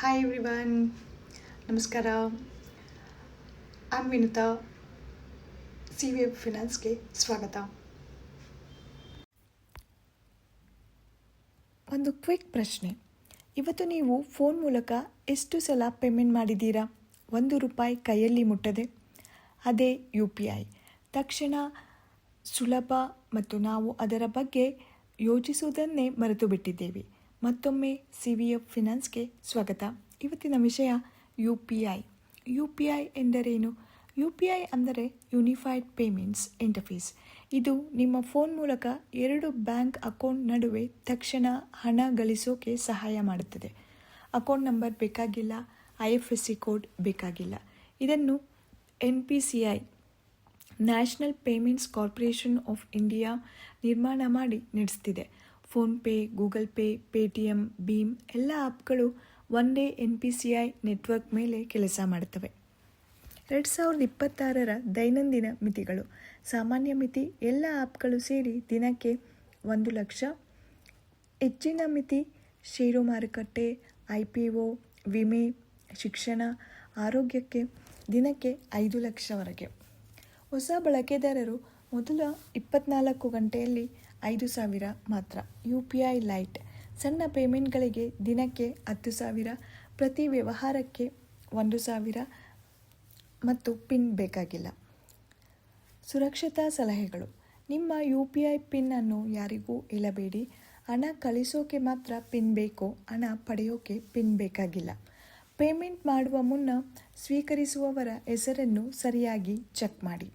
Hi everyone, ನಮಸ್ಕಾರ. Vinutha. CVF ಫಿನಾನ್ಸ್ಗೆ ಸ್ವಾಗತ. ಒಂದು ಕ್ವಿಕ್ ಪ್ರಶ್ನೆ. ಇವತ್ತು ನೀವು ಫೋನ್ ಮೂಲಕ ಎಷ್ಟು ಸಲ ಪೇಮೆಂಟ್ ಮಾಡಿದ್ದೀರಾ? ₹1 ಕೈಯಲ್ಲಿ ಮುಟ್ಟದೆ. ಅದೇ UPI. ತಕ್ಷಣ, ಸುಲಭ ಮತ್ತು ನಾವು ಅದರ ಬಗ್ಗೆ ಯೋಚಿಸುವುದನ್ನೇ ಮರೆತು ಬಿಟ್ಟಿದ್ದೇವೆ. ಮತ್ತೊಮ್ಮೆ CVF ಫಿನಾನ್ಸ್ಗೆ ಸ್ವಾಗತ. ಇವತ್ತಿನ ವಿಷಯ UPI. UPI ಎಂದರೇನು? UPI ಅಂದರೆ ಯೂನಿಫೈಡ್ ಪೇಮೆಂಟ್ಸ್ ಇಂಟರ್ಫೇಸ್. ಇದು ನಿಮ್ಮ ಫೋನ್ ಮೂಲಕ 2 ಬ್ಯಾಂಕ್ ಅಕೌಂಟ್ ನಡುವೆ ತಕ್ಷಣ ಹಣ ಗಳಿಸೋಕೆ ಸಹಾಯ ಮಾಡುತ್ತದೆ. ಅಕೌಂಟ್ ನಂಬರ್ ಬೇಕಾಗಿಲ್ಲ, IFSC ಕೋಡ್ ಬೇಕಾಗಿಲ್ಲ. ಇದನ್ನು NPCI national payments corporation of India ನಿರ್ಮಾಣ ಮಾಡಿ ನಡೆಸ್ತಿದೆ. ಫೋನ್ಪೇ, ಗೂಗಲ್ ಪೇ, ಪೇಟಿಎಂ, ಭೀಮ್ ಎಲ್ಲ ಆ್ಯಪ್ಗಳು ಒಂದೇ NPCI ನೆಟ್ವರ್ಕ್ ಮೇಲೆ ಕೆಲಸ ಮಾಡುತ್ತವೆ. 2026 ದೈನಂದಿನ ಮಿತಿಗಳು. ಸಾಮಾನ್ಯ ಮಿತಿ ಎಲ್ಲ ಆ್ಯಪ್ಗಳು ಸೇರಿ ದಿನಕ್ಕೆ 1,00,000. ಹೆಚ್ಚಿನ ಮಿತಿ ಷೇರು ಮಾರುಕಟ್ಟೆ, IPO, ವಿಮೆ, ಶಿಕ್ಷಣ, ಆರೋಗ್ಯಕ್ಕೆ ದಿನಕ್ಕೆ 5,00,000ವರೆಗೆ. ಹೊಸ ಬಳಕೆದಾರರು ಮೊದಲ 24 ಗಂಟೆಯಲ್ಲಿ 5,000 ಮಾತ್ರ. UPI light. ಸಣ್ಣ ಪೇಮೆಂಟ್ಗಳಿಗೆ ದಿನಕ್ಕೆ 10,000, ಪ್ರತಿ ವ್ಯವಹಾರಕ್ಕೆ 1,000 ಮತ್ತು ಪಿನ್ ಬೇಕಾಗಿಲ್ಲ. ಸುರಕ್ಷತಾ ಸಲಹೆಗಳು. ನಿಮ್ಮ UPI ಪಿನ್ ಅನ್ನು ಯಾರಿಗೂ ಹೇಳಬೇಡಿ. ಹಣ ಕಳಿಸೋಕೆ ಮಾತ್ರ ಪಿನ್ ಬೇಕು, ಹಣ ಪಡೆಯೋಕೆ ಪಿನ್ ಬೇಕಾಗಿಲ್ಲ. ಪೇಮೆಂಟ್ ಮಾಡುವ ಮುನ್ನ ಸ್ವೀಕರಿಸುವವರ ಹೆಸರನ್ನು ಸರಿಯಾಗಿ ಚೆಕ್ ಮಾಡಿ.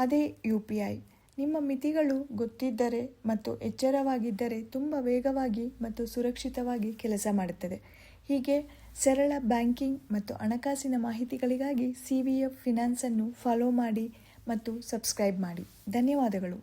ಅದೇ UPI. ನಿಮ್ಮ ಮಿತಿಗಳು ಗೊತ್ತಿದ್ದರೆ ಮತ್ತು ಎಚ್ಚರವಾಗಿದ್ದರೆ ತುಂಬ ವೇಗವಾಗಿ ಮತ್ತು ಸುರಕ್ಷಿತವಾಗಿ ಕೆಲಸ ಮಾಡುತ್ತದೆ. ಹೀಗೆ ಸರಳ ಬ್ಯಾಂಕಿಂಗ್ ಮತ್ತು ಹಣಕಾಸಿನ ಮಾಹಿತಿಗಳಿಗಾಗಿ CVF ಫಿನಾನ್ಸನ್ನು ಫಾಲೋ ಮಾಡಿ ಮತ್ತು ಸಬ್ಸ್ಕ್ರೈಬ್ ಮಾಡಿ. ಧನ್ಯವಾದಗಳು.